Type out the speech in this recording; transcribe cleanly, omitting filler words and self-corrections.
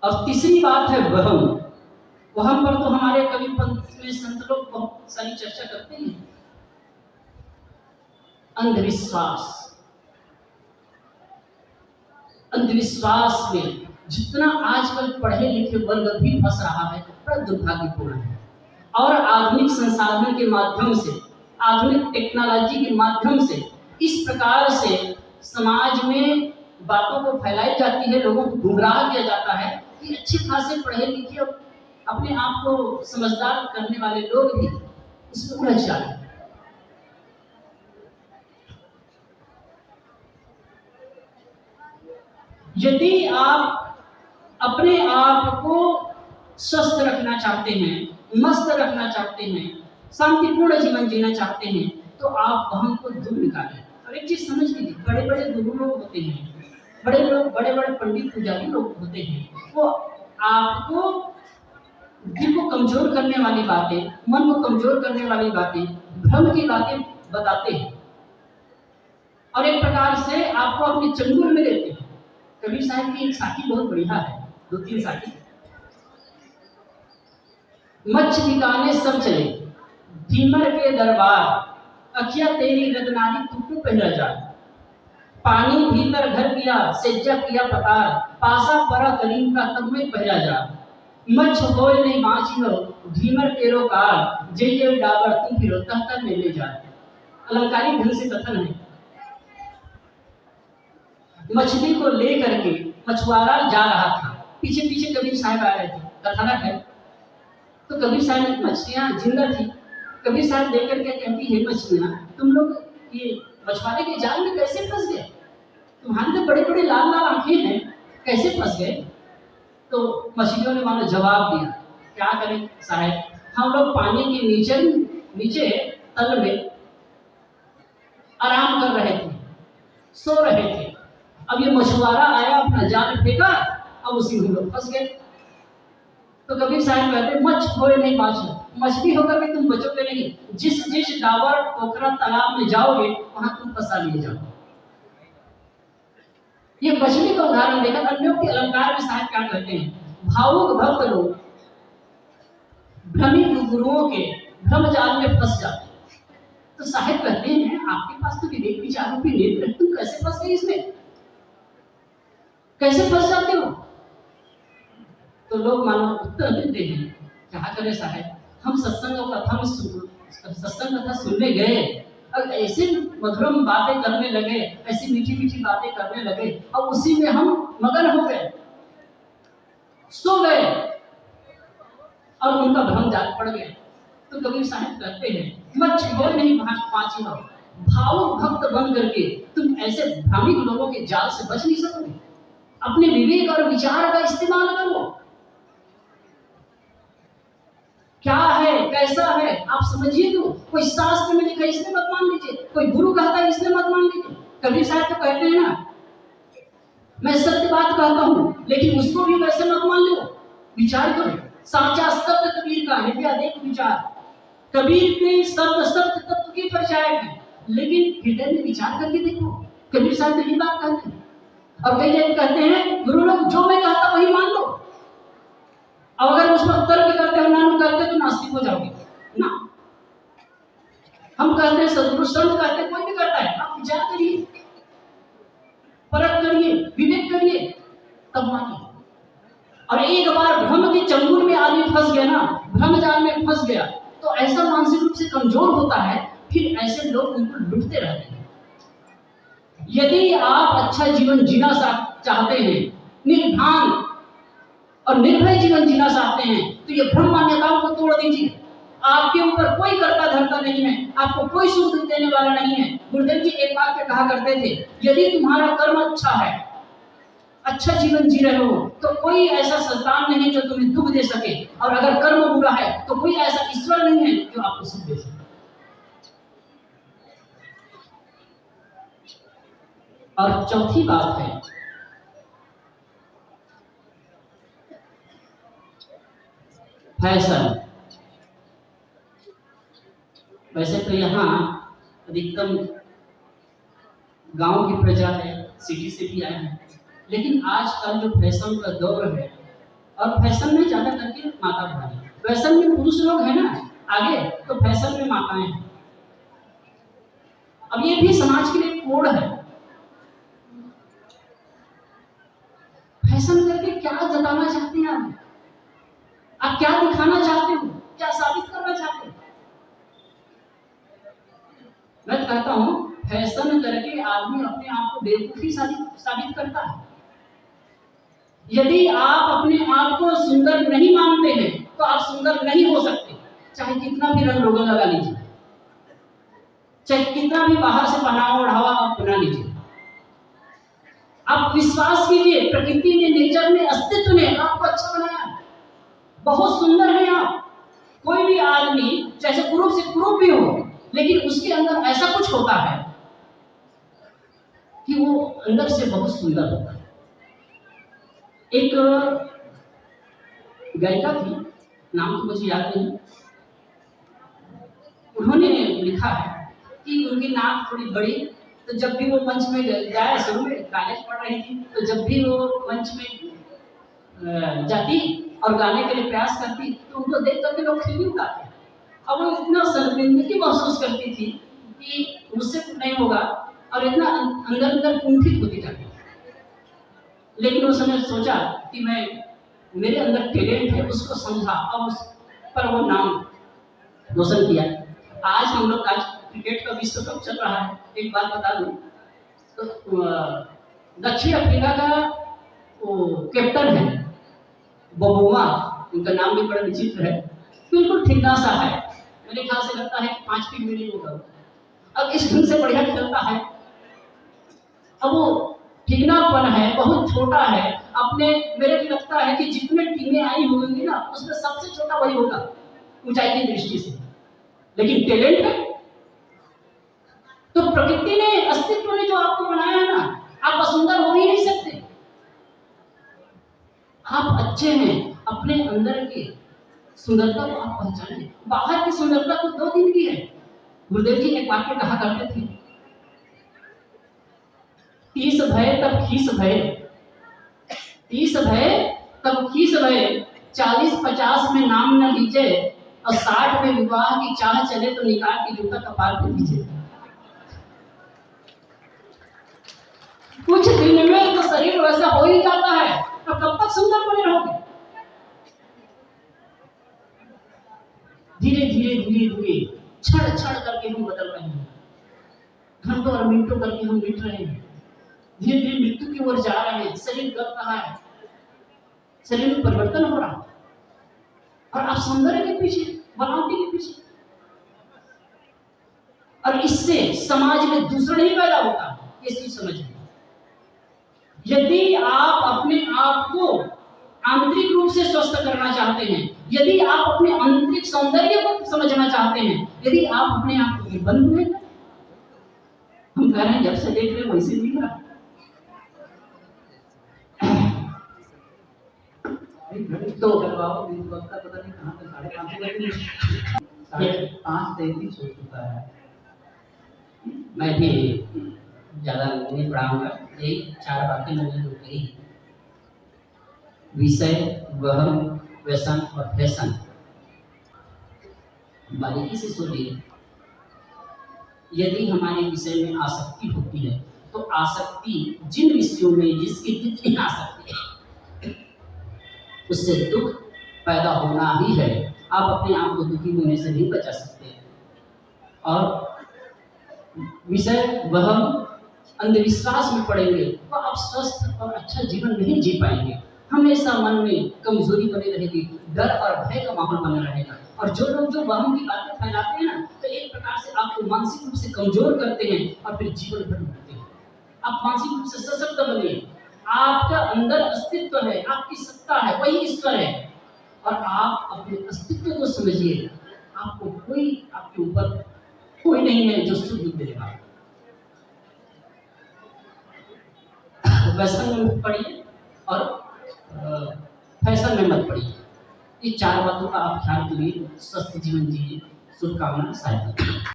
और तीसरी बात है वहम। वहम पर तो हमारे कवि पंथ में संत लोग बहुत सारी चर्चा करते हैं। अंधविश्वास, अंधविश्वास में जितना आजकल पढ़े लिखे वर्ग भी फंस रहा है बड़ा दुर्भाग्यपूर्ण है। और आधुनिक संसाधन के माध्यम से, आधुनिक टेक्नोलॉजी के माध्यम से इस प्रकार से समाज में बातों को फैलाई जाती है, लोगों को गुमराह किया जाता है कि अच्छे खासे पढ़े लिखे और अपने आप को समझदार करने वाले लोग भी उसमें उलझ जाते हैं। यदि आप अपने आप को स्वस्थ रखना चाहते हैं, मस्त रखना चाहते हैं, शांतिपूर्ण जीवन जीना चाहते हैं, तो आप वहम को दूर निकालें। और एक चीज समझ लीजिए, बड़े बड़े गुरु लोग होते हैं, बड़े लोग, बड़े बड़े पंडित पुजारी लोग होते हैं, वो आपको दिल को कमजोर करने वाली बातें, मन को कमजोर करने वाली बातें, भ्रम की बातें बताते हैं और एक प्रकार से आपको अपने चंगुल में लेते हैं। कबीर साहब की एक साखी बहुत बढ़िया है, 2-3 साखी। मच्छ ठिकाने सब चले, भीमर के दरबार, अखिया तेरी रतनारी तू पहरा जा। पानी भीतर घर किया, सेज्जा किया पतार, पासा परा करीम का तब में पहरा जा। मच्छ होय नहीं बाँची हो, भीमर तेरो काल, जय डाबर तू फिरो तहता में ले जा। अलंकारिक ढंग से कथन है। मछली को लेकर के मछुआरा जा रहा था, पीछे पीछे कबीर साहब आ रहे थे, कथानक है। तो कबीर साहब ने, मछलियां जिंदा थी, कबीर साहब देख करके कहती है, मछलियां तुम लोग ये मछुआरे के जाल में कैसे फंस गए? तुम्हारे तो बड़े बड़े लाल लाल आंखें हैं, कैसे फंस गए? तो मछलियों ने मानो जवाब दिया, क्या करें साहब, हम लोग पानी के नीचे तल में आराम कर रहे थे, सो रहे थे। अब ये मछुआरा आया, अपना जाल फेंका, अब उसी में लोग फंस गए। तो कबीर साहब कहते, मच्छ खोए नहीं बाँचो, मछली होकर के तुम बचोगे नहीं। जिस जिस डाबर पोखरा तालाब में जाओगे वहां तुम फंसा लिए जाओ। ये मछली का उदाहरण देकर अन्योक्ति अलंकार में साहब क्या कहते हैं, भावुक भक्त लोग भ्रमित गुरुओं के भ्रम जाल में फंस जाते। तो साहब कहते हैं, आपके पास तो विवेक विचारों की नेत्र है, तुम कैसे फंस गए इसमें, कैसे फंस जाते हो? तो लोग मानो उत्तर देते हैं, क्या करें साहब, हम सत्संग कथा सुनने गए और ऐसे मधुरम बातें करने लगे, ऐसी मीठी मीठी बातें करने लगे और उसी में हम मगन हो गए, सो गए और उनका भ्रम जाग पड़ गया। तो कबीर साहब कहते हैं, मच्छ हो नहीं बाँची हो, भावुक भक्त बन करके तुम ऐसे भ्रामिक लोगों के जाल से बच नहीं सकोगे। अपने विवेक और विचार का इस्तेमाल करो, क्या है कैसा है आप समझिए। तो कोई शास्त्र में लिखा है इसलिए मत मान लीजिए, कोई गुरु कहता है इसलिए मत मान लीजिए। कबीर साहब तो कहते हैं ना, मैं सत्य बात कहता हूँ लेकिन उसको भी वैसे मत मान लो, विचार करो। साचा शब्द कबीर का हृदय देख विचार। कबीर के शब्द सत्य तत्व की परिचायक है, लेकिन हृदय में विचार करके देखो। कबीर साहब तो ये बात कहते हैं। और कई जगह कहते हैं, गुरु लोग जो मैं कहता वही मान लो, और अगर उस पर तर्क करते हो, नानु करते तो नास्तिक हो जाओगे ना। हम कहते हैं, सदगुरु संत कहते हैं, कोई भी करता है, आप विचार करिए, परख करिए, विवेक करिए, तब मानिए। और एक बार भ्रम के चंगुल में आदमी फंस गया ना, भ्रम जाल में फंस गया, तो ऐसा मानसिक रूप से कमजोर होता है, फिर ऐसे लोग उनको लुटते रहते हैं। यदि आप अच्छा जीवन जीना चाहते हैं, निर्भय और निर्भय जीवन जीना चाहते हैं, तो ये भ्रम मान्यताओं को तोड़ दीजिए। आपके ऊपर कोई कर्ता धर्ता नहीं है, आपको कोई सुख देने वाला नहीं है। गुरुदेव जी एक बात कहा करते थे, यदि तुम्हारा कर्म अच्छा है, अच्छा जीवन जी रहे हो, तो कोई ऐसा संतान नहीं जो तुम्हें दुख दे सके, और अगर कर्म बुरा है तो कोई ऐसा ईश्वर नहीं है जो आपको सुख दे सके। और चौथी बात है, फैशन। वैसे तो यहाँ अधिकतम गांव की प्रजा है, सिटी से भी आए हैं, लेकिन आजकल जो फैशन का दौर है और फैशन में ज्यादा करके माता भारी। फैशन में पुरुष लोग हैं ना आगे, तो फैशन में माताएं हैं। अब ये भी समाज के लिए कोड है। फैशन करके क्या जताना चाहते हैं आप क्या दिखाना चाहते हो, क्या साबित करना चाहते हो? मैं कहता हूं फैशन करके आदमी अपने आप को बेवकूफी साबित करता है। यदि आप अपने आप को सुंदर नहीं मानते हैं तो आप सुंदर नहीं हो सकते, चाहे कितना भी रंग रोगन लगा लीजिए, चाहे कितना भी बाहर से पहनावा ओढ़ावा आप बना लीजिए। आप विश्वास कीजिए, प्रकृति ने, नेचर ने, अस्तित्व ने आपको अच्छा बनाया, बहुत सुंदर है आप। कोई भी आदमी जैसे कुरूप से कुरूप भी हो, लेकिन उसके अंदर ऐसा कुछ होता है कि वो अंदर से बहुत सुंदर होता है। एक गायिका थी, नाम तो मुझे याद नहीं, उन्होंने लिखा है कि उनकी नाक थोड़ी बड़ी, तो जब भी वो मंच में गाया, शुरू में कॉलेज पढ़ रही थी, तो जब भी वो मंच में जाती और गाने के लिए प्रयास करती तो उनको देख करके लोग खिल्ली उठाते। अब वो इतना शर्मिंदगी महसूस करती थी कि मुझसे कुछ नहीं होगा, और इतना अंदर अंदर कुंठित होती जाती। लेकिन उस समय सोचा कि मैं, मेरे अंदर टैलेंट है, उसको समझा और उस पर वो नाम रोशन किया। आज हम लोग, आज क्रिकेट का विश्व कप चल रहा है। एक बात बता दूं, तो दक्षिण अफ्रीका का वो कैप्टन है बबुआ, उनका नाम भी बड़ा विचित्र है, बिल्कुल ठिकना सा है, मेरे ख्याल से लगता है कि 5 फीट भी नहीं होगा। अब इस ढंग से बढ़िया खेलता है। अब वो ठिकनापन है, बहुत छोटा है अपने, मेरे को लगता है कि जितने टीमें आई होंगी ना, उसमें सबसे छोटा वही होगा ऊंचाई की दृष्टि से, लेकिन टैलेंट है। तो प्रकृति ने, अस्तित्व ने जो आपको बनाया है ना, आप असुंदर हो ही नहीं सकते। आप अच्छे हैं, अपने अंदर की सुंदरता को आप पहचाने। बाहर की सुंदरता तो 2 दिन की है। गुरुदेव जी एक वाक्य कहा करते थे, 30 भय तब खीस भय, 30 भय तब खीस भय, 40-50 में नाम न लीजिए, और 60 में विवाह की चाह चले तो निकाल के जूता कपार पे दीजिए। कुछ दिन में तो शरीर वैसा हो ही जाता है, तो कब तक सुंदर बने रहोगे? धीरे धीरे धीरे धीरे क्षण क्षण करके हम बदल रहे हैं, घंटों और मिनटों करके हम मिट रहे हैं, धीरे धीरे मृत्यु की ओर जा रहे हैं। शरीर गल रहा है, शरीर में परिवर्तन हो रहा है, और आप सौंदर्य के पीछे, बनावटी के पीछे, और इससे समाज में दूसरा नहीं पैदा होता। ये चीज समझिए, यदि आप अपने आप को आंतरिक रूप से स्वस्थ करना चाहते हैं, यदि आप अपने आंतरिक सौंदर्य को समझना चाहते हैं, यदि आप अपने आप को निर्बंध में, हम कह रहे हैं जब से देख रहे वैसे दिख रहा, तो पता नहीं कहां पे 5:33 हो चुका है। मैं भी ज्यादा नहीं पढ़ाऊंगा, यही 4 बातें मैंने जो कही, विषय, वहम, व्यसन और फैशन, बारीकी से सुनिए। यदि हमारे विषय में आसक्ति होती है, तो आसक्ति जिन विषयों में जिसकी जितनी आसक्ति है, उससे दुख पैदा होना ही है। आप अपने आप को दुखी होने से नहीं बचा सकते। और विषय, वहम, अंधविश्वास में पड़ेंगे तो आप स्वस्थ और अच्छा जीवन नहीं जी पाएंगे। हमेशा मन में कमजोरी बनी रहेगी, डर और भय का माहौल बना रहेगा। और जो लोग जो वहम की बातें फैलाते हैं ना, तो एक प्रकार से आपको मानसिक रूप से कमजोर करते हैं और फिर जीवन भर भरते हैं। आप मानसिक रूप से सशक्त बनिए। आपका अंदर अस्तित्व है, आपकी सत्ता है, वही ईश्वर है, और आप अपने अस्तित्व को समझिए। आपको कोई, आपके ऊपर कोई नहीं है जो सुख देगा। व्यसन में मत पड़िए और फैशन में मत पड़िए। ये 4 बातों का आप ख्याल करिए, स्वस्थ जीवन जिए। शुभकामना, शायद।